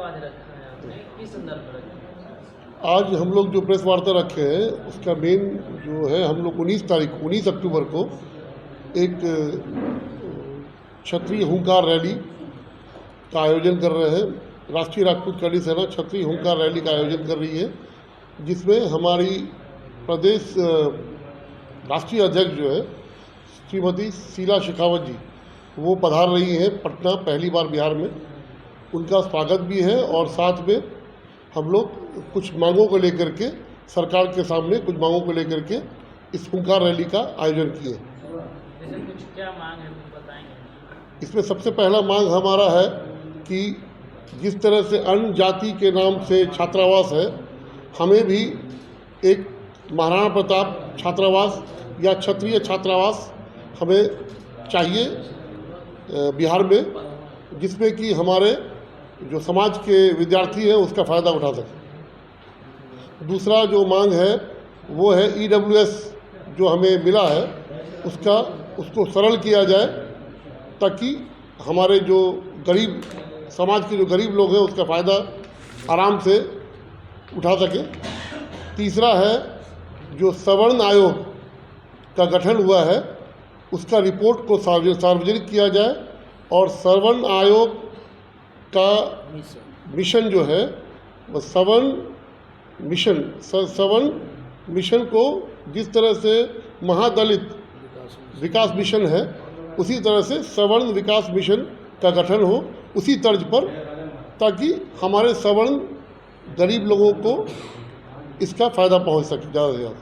आज रखा है आपने, किस संदर्भ में रखा है? आज हम लोग जो प्रेस वार्ता रखे हैं उसका मेन जो है, हम लोग 19 अक्टूबर को एक क्षत्रिय हुंकार रैली का आयोजन कर रहे हैं। राष्ट्रीय राजपूत कड़ी सेना क्षत्रिय हुंकार रैली का आयोजन कर रही है, जिसमें हमारी प्रदेश राष्ट्रीय अध्यक्ष जो है श्रीमती शीला शेखावत जी, वो पधार रही हैं पटना, पहली बार बिहार में। उनका स्वागत भी है और साथ में हम लोग कुछ मांगों को लेकर के सरकार के सामने कुछ मांगों को लेकर के इस हुंकार रैली का आयोजन किए। जैसे कुछ क्या मांग है, कुछ बताएंगे? इसमें सबसे पहला मांग हमारा है कि जिस तरह से अन्य जाति के नाम से छात्रावास है, हमें भी एक महाराणा प्रताप छात्रावास या क्षत्रिय छात्रावास हमें चाहिए बिहार में, जिसमें कि हमारे जो समाज के विद्यार्थी हैं उसका फ़ायदा उठा सकें। दूसरा जो मांग है वो है EWS जो हमें मिला है उसको सरल किया जाए, ताकि हमारे जो गरीब समाज के जो गरीब लोग हैं उसका फ़ायदा आराम से उठा सकें। तीसरा है जो सवर्ण आयोग का गठन हुआ है उसका रिपोर्ट को सार्वजनिक किया जाए और सवर्ण आयोग का मिशन जो है वह सवर्ण मिशन को जिस तरह से महादलित विकास मिशन है उसी तरह से सवर्ण विकास मिशन का गठन हो उसी तर्ज पर, ताकि हमारे सवर्ण गरीब लोगों को इसका फ़ायदा पहुंच सके ज़्यादा से ज़्यादा।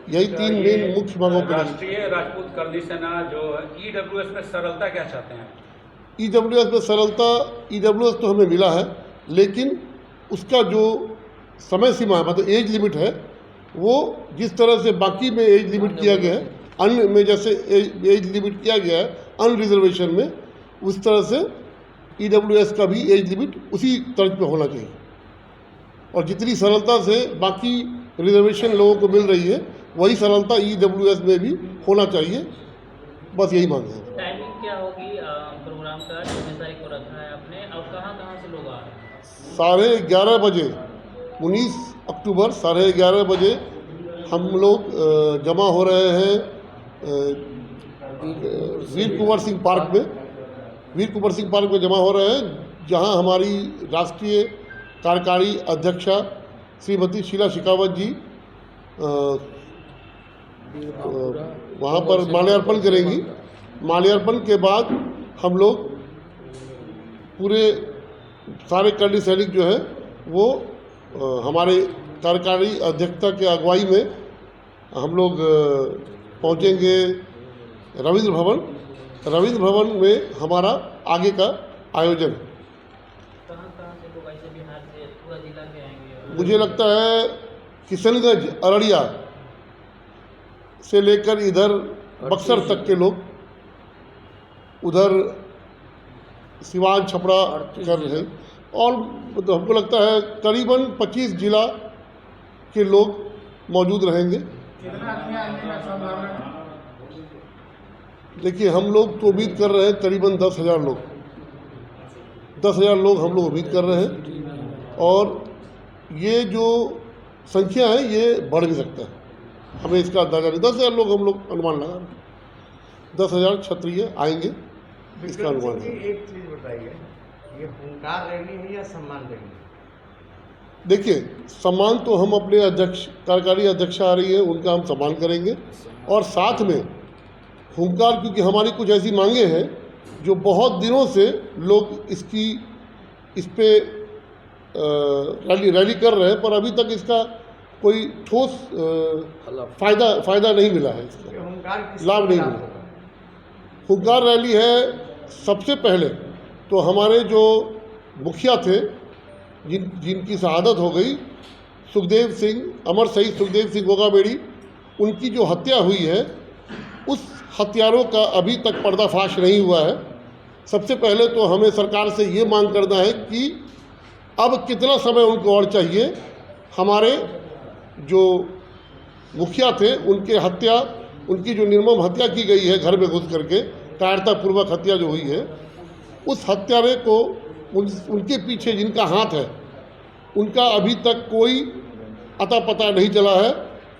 यही तीन मेन मुख्य मांगों के लिए। राष्ट्रीय राजपूत करनी सेना जो EWS में सरलता क्या चाहते हैं? EWS में सरलता, EWS तो हमें मिला है, लेकिन उसका जो समय सीमा है, मतलब एज लिमिट है, वो जिस तरह से बाकी में एज लिमिट किया गया है, अन्य में जैसे एज लिमिट किया गया है अन रिजर्वेशन में, उस तरह से EWS का भी एज लिमिट उसी तर्ज पे होना चाहिए। और जितनी सरलता से बाकी रिजर्वेशन लोगों को मिल रही है वही सरलता EWS में भी होना चाहिए। बस यही मांग है। टाइमिंग क्या होगी प्रोग्राम का? कितने तारीख को रखा है आपने और कहाँ से लोग आ रहे हैं? 11:30 बजे 19 अक्टूबर 11:30 बजे हम लोग जमा हो रहे हैं वीर कुंवर सिंह पार्क में जमा हो रहे हैं, जहां हमारी राष्ट्रीय कार्यकारी अध्यक्षा श्रीमती शीला शेखावत जी वहाँ पर माल्यार्पण करेंगी। माल्यार्पण के बाद हम लोग पूरे सारे करनी सैनिक जो है वो हमारे कार्यकारी अध्यक्षता के अगुवाई में हम लोग पहुँचेंगे रविंद्र भवन में हमारा आगे का आयोजन। कहाँ से लोग ऐसे बिहार से पूरा जिला के आएंगे? मुझे लगता है किशनगंज, अररिया से लेकर इधर बक्सर तक के लोग, उधर सिवान छपरा कर रहे हैं, और तो हमको लगता है करीबन 25 जिला के लोग मौजूद रहेंगे। देखिए, हम लोग तो उम्मीद कर रहे हैं करीबन 10,000 लोग हम लोग उम्मीद कर रहे हैं, और ये जो संख्या है ये बढ़ भी सकता है, हमें इसका अंदाजा नहीं। 10,000 लोग हम लोग अनुमान लगा रहे हैं, 10,000 क्षत्रिय आएंगे, इसका अनुमान है। एक चीज़ बताइए, ये हुंकार रैली है या सम्मान रैली? देखिए, सम्मान तो हम अपने कार्यकारी अध्यक्ष आ रही है उनका हम सम्मान करेंगे, और साथ में हुंकार, क्योंकि हमारी कुछ ऐसी मांगे हैं जो बहुत दिनों से लोग इस पे रैली कर रहे हैं, पर अभी तक इसका कोई ठोस फायदा नहीं मिला है, इसका लाभ नहीं मिला। हुंकार रैली है, सबसे पहले तो हमारे जो मुखिया थे जिनकी शहादत हो गई, सुखदेव सिंह, अमर शहीद सुखदेव सिंह गोगाबेड़ी, उनकी जो हत्या हुई है, उस हत्यारों का अभी तक पर्दाफाश नहीं हुआ है। सबसे पहले तो हमें सरकार से ये मांग करना है कि अब कितना समय उनको और चाहिए। हमारे जो मुखिया थे उनकी जो निर्मम हत्या की गई है घर में घुस करके, कायरतापूर्वक हत्या जो हुई है, उस हत्यारे को उनके पीछे जिनका हाथ है उनका अभी तक कोई अता पता नहीं चला है।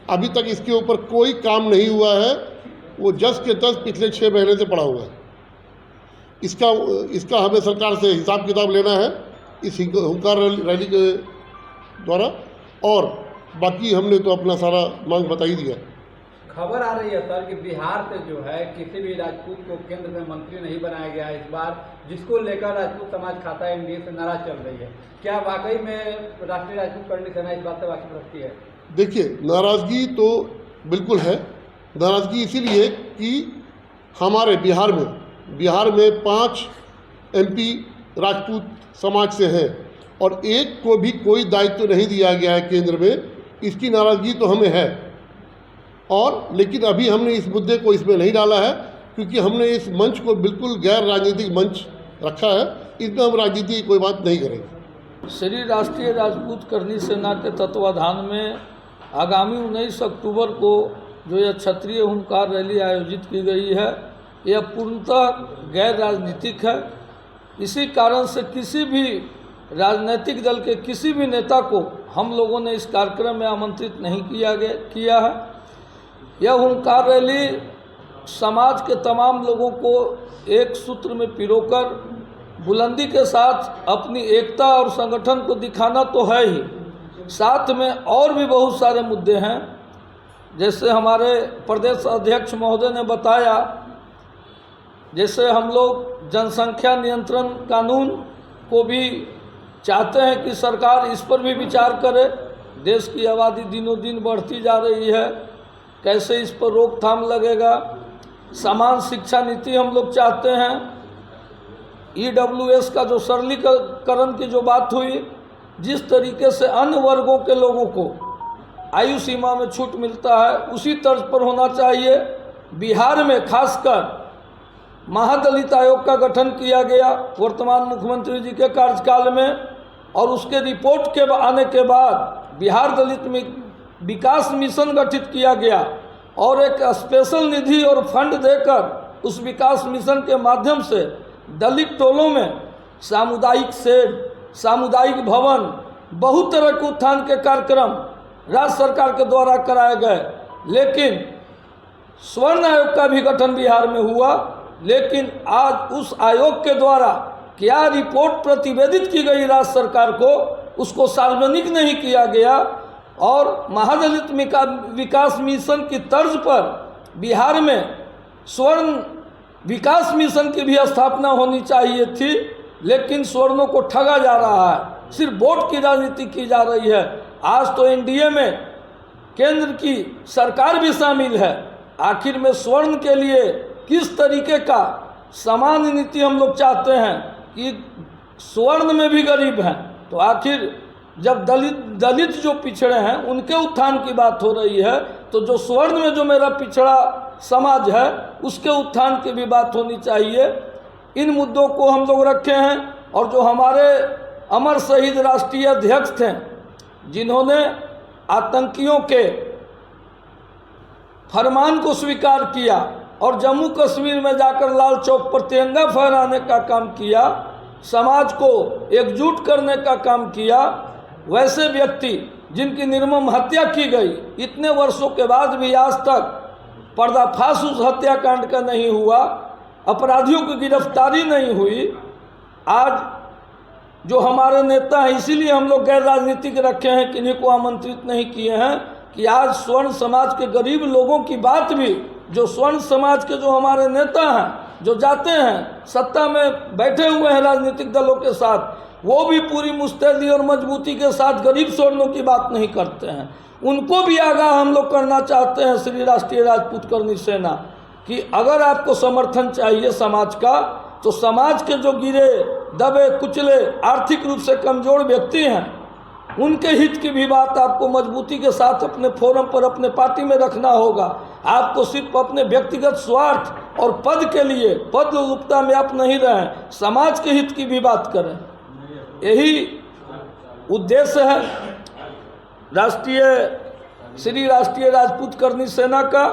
अभी तक इसके ऊपर कोई काम नहीं हुआ है। वो जस के तस पिछले 6 महीने से पड़ा हुआ है। इसका हमें सरकार से हिसाब किताब लेना है इस हुंकार रैली के द्वारा, और बाकी हमने तो अपना सारा मांग बता ही दिया। खबर आ रही है सर कि बिहार से जो है किसी भी राजपूत को केंद्र में मंत्री नहीं बनाया गया इस बार, जिसको लेकर राजपूत समाज खाता एनडीए से नाराज चल रही है। क्या वाकई में राष्ट्रीय राजपूत करनी सेना इस बात से वाकिफ रखती है? देखिए, नाराज़गी तो बिल्कुल है। नाराज़गी इसीलिए कि हमारे बिहार में 5 MP राजपूत समाज से हैं और एक को भी कोई दायित्व नहीं दिया गया है केंद्र में। इसकी नाराज़गी तो हमें है, और लेकिन अभी हमने इस मुद्दे को इसमें नहीं डाला है क्योंकि हमने इस मंच को बिल्कुल गैर राजनीतिक मंच रखा है। इसमें हम राजनीति की कोई बात नहीं करेंगे। श्री राष्ट्रीय राजपूत करनी सेना के तत्वाधान में आगामी 19 अक्टूबर को जो यह क्षत्रिय हुंकार रैली आयोजित की गई है, यह पूर्णतः गैर राजनीतिक है। इसी कारण से किसी भी राजनीतिक दल के किसी भी नेता को हम लोगों ने इस कार्यक्रम में आमंत्रित नहीं किया है। यह हुंकार रैली समाज के तमाम लोगों को एक सूत्र में पिरोकर बुलंदी के साथ अपनी एकता और संगठन को दिखाना तो है ही, साथ में और भी बहुत सारे मुद्दे हैं। जैसे हमारे प्रदेश अध्यक्ष महोदय ने बताया, जैसे हम लोग जनसंख्या नियंत्रण कानून को भी चाहते हैं कि सरकार इस पर भी विचार करे। देश की आबादी दिनों दिन बढ़ती जा रही है, कैसे इस पर रोकथाम लगेगा। समान शिक्षा नीति हम लोग चाहते हैं। EWS का जो सरलीकरण की जो बात हुई, जिस तरीके से अन्य वर्गों के लोगों को आयु सीमा में छूट मिलता है उसी तर्ज पर होना चाहिए। बिहार में खासकर महादलित आयोग का गठन किया गया वर्तमान मुख्यमंत्री जी के कार्यकाल में, और उसके रिपोर्ट के आने के बाद बिहार दलित विकास मिशन गठित किया गया और एक स्पेशल निधि और फंड देकर उस विकास मिशन के माध्यम से दलित टोलों में सामुदायिक शेड, सामुदायिक भवन, बहुत तरह के उत्थान के कार्यक्रम राज्य सरकार के द्वारा कराए गए। लेकिन स्वर्ण आयोग का भी गठन बिहार में हुआ, लेकिन आज उस आयोग के द्वारा क्या रिपोर्ट प्रतिवेदित की गई राज्य सरकार को, उसको सार्वजनिक नहीं किया गया। और महादलित विकास मिशन की तर्ज पर बिहार में स्वर्ण विकास मिशन की भी स्थापना होनी चाहिए थी, लेकिन स्वर्णों को ठगा जा रहा है, सिर्फ वोट की राजनीति की जा रही है। आज तो एनडीए में केंद्र की सरकार भी शामिल है। आखिर में स्वर्ण के लिए किस तरीके का समान नीति हम लोग चाहते हैं कि स्वर्ण में भी गरीब हैं, तो आखिर जब दलित जो पिछड़े हैं उनके उत्थान की बात हो रही है, तो जो स्वर्ण में जो मेरा पिछड़ा समाज है उसके उत्थान की भी बात होनी चाहिए। इन मुद्दों को हम लोग रखे हैं। और जो हमारे अमर शहीद राष्ट्रीय अध्यक्ष थे, जिन्होंने आतंकियों के फरमान को स्वीकार किया और जम्मू कश्मीर में जाकर लाल चौक पर तिरंगा फहराने का काम किया, समाज को एकजुट करने का काम किया, वैसे व्यक्ति जिनकी निर्मम हत्या की गई, इतने वर्षों के बाद भी आज तक पर्दाफाश उस हत्याकांड का नहीं हुआ, अपराधियों की गिरफ्तारी नहीं हुई। आज जो हमारे नेता हैं, इसीलिए हम लोग गैर राजनीतिक रखे हैं, किन्हीं को आमंत्रित नहीं किए हैं, कि आज स्वर्ण समाज के गरीब लोगों की बात भी, जो स्वर्ण समाज के जो हमारे नेता हैं, जो जाते हैं सत्ता में बैठे हुए हैं राजनीतिक दलों के साथ, वो भी पूरी मुस्तैदी और मजबूती के साथ गरीब स्वर्णों की बात नहीं करते हैं। उनको भी आगाह हम लोग करना चाहते हैं श्री राष्ट्रीय राजपूत करनी सेना, कि अगर आपको समर्थन चाहिए समाज का, तो समाज के जो गिरे दबे कुचले आर्थिक रूप से कमजोर व्यक्ति हैं, उनके हित की भी बात आपको मजबूती के साथ अपने फोरम पर, अपने पार्टी में रखना होगा। आपको सिर्फ अपने व्यक्तिगत स्वार्थ और पद के लिए पद लुप्ता में आप नहीं रहें, समाज के हित की भी बात करें। यही उद्देश्य है श्री राष्ट्रीय राजपूत करनी सेना का।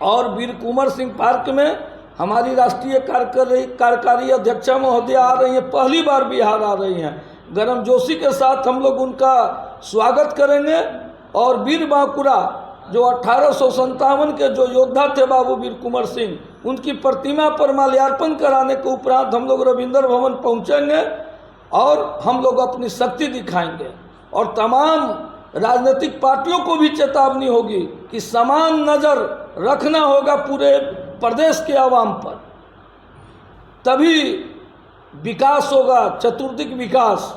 और वीर कुंवर सिंह पार्क में हमारी राष्ट्रीय कार्यकारी अध्यक्षा महोदय आ रही हैं, पहली बार बिहार आ रही हैं। गर्मजोशी के साथ हम लोग उनका स्वागत करेंगे और वीर बांकुरा जो 1857 के जो योद्धा थे बाबू वीर कुंवर सिंह, उनकी प्रतिमा पर माल्यार्पण कराने के उपरांत हम लोग रविंद्र भवन पहुंचेंगे और हम लोग अपनी शक्ति दिखाएंगे। और तमाम राजनीतिक पार्टियों को भी चेतावनी होगी कि समान नज़र रखना होगा पूरे प्रदेश के आवाम पर, तभी विकास होगा, चतुर्दिक विकास।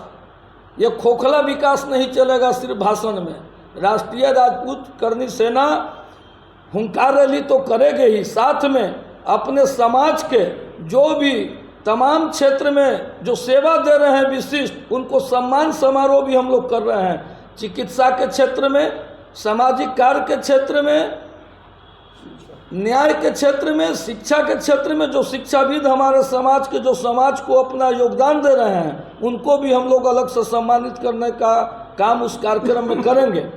ये खोखला विकास नहीं चलेगा सिर्फ भाषण में। राष्ट्रीय राजपूत करनी सेना हुंकार रैली तो करेगी ही, साथ में अपने समाज के जो भी तमाम क्षेत्र में जो सेवा दे रहे हैं विशिष्ट, उनको सम्मान समारोह भी हम लोग कर रहे हैं। चिकित्सा के क्षेत्र में, सामाजिक कार्य के क्षेत्र में, न्याय के क्षेत्र में, शिक्षा के क्षेत्र में जो शिक्षाविद हमारे समाज के जो समाज को अपना योगदान दे रहे हैं, उनको भी हम लोग अलग से सम्मानित करने का काम उस कार्यक्रम में करेंगे। एक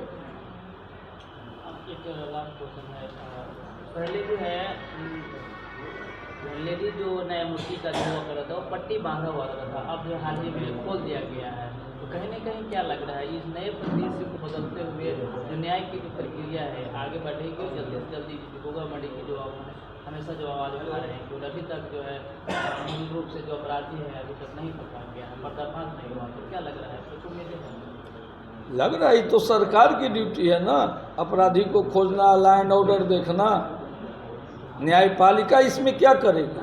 लास्ट क्वेश्चन है, पहले जो है लेडी जो न्यायमूर्ति का जो हुआ कर रहा था वो पट्टी बांधा हुआ रहता था, अब जो हाल ही में खोल दिया गया है, तो कहीं ना कहीं क्या लग रहा है इस नए परिदृश्य को बदलते हुए जो न्याय की जो प्रक्रिया है आगे बढ़ेगी और जल्दी से जल्दी होगा बढ़ेगी, जो आप हमेशा जो आवाज़ उठा रहे हैं कि अभी तक जो है मूल रूप से जो अपराधी है अभी तक नहीं पकड़ा गया है, पर्दाफाश नहीं हुआ, तो क्या लग रहा है, कुछ उम्मीदें हैं? लग रहा है तो सरकार की ड्यूटी है ना, अपराधी को खोजना, लाइन ऑर्डर देखना। न्यायपालिका इसमें क्या करेगी?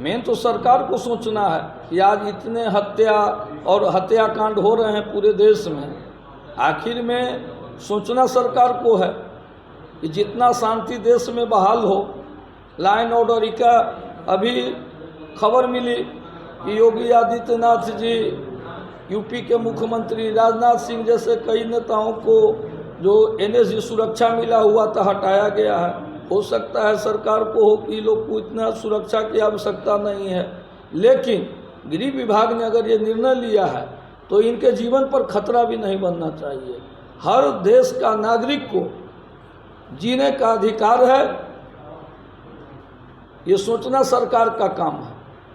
मेन तो सरकार को सोचना है कि आज इतने हत्या और हत्याकांड हो रहे हैं पूरे देश में, आखिर में सोचना सरकार को है कि जितना शांति देश में बहाल हो, लाइन ऑर्डर का। अभी खबर मिली कि योगी आदित्यनाथ जी, यूपी के मुख्यमंत्री राजनाथ सिंह जैसे कई नेताओं को जो एनएसजी सुरक्षा मिला हुआ था हटाया गया है। हो सकता है सरकार को हो कि लोग को इतना सुरक्षा की आवश्यकता नहीं है, लेकिन गृह विभाग ने अगर ये निर्णय लिया है तो इनके जीवन पर खतरा भी नहीं बनना चाहिए। हर देश का नागरिक को जीने का अधिकार है, ये सोचना सरकार का काम है।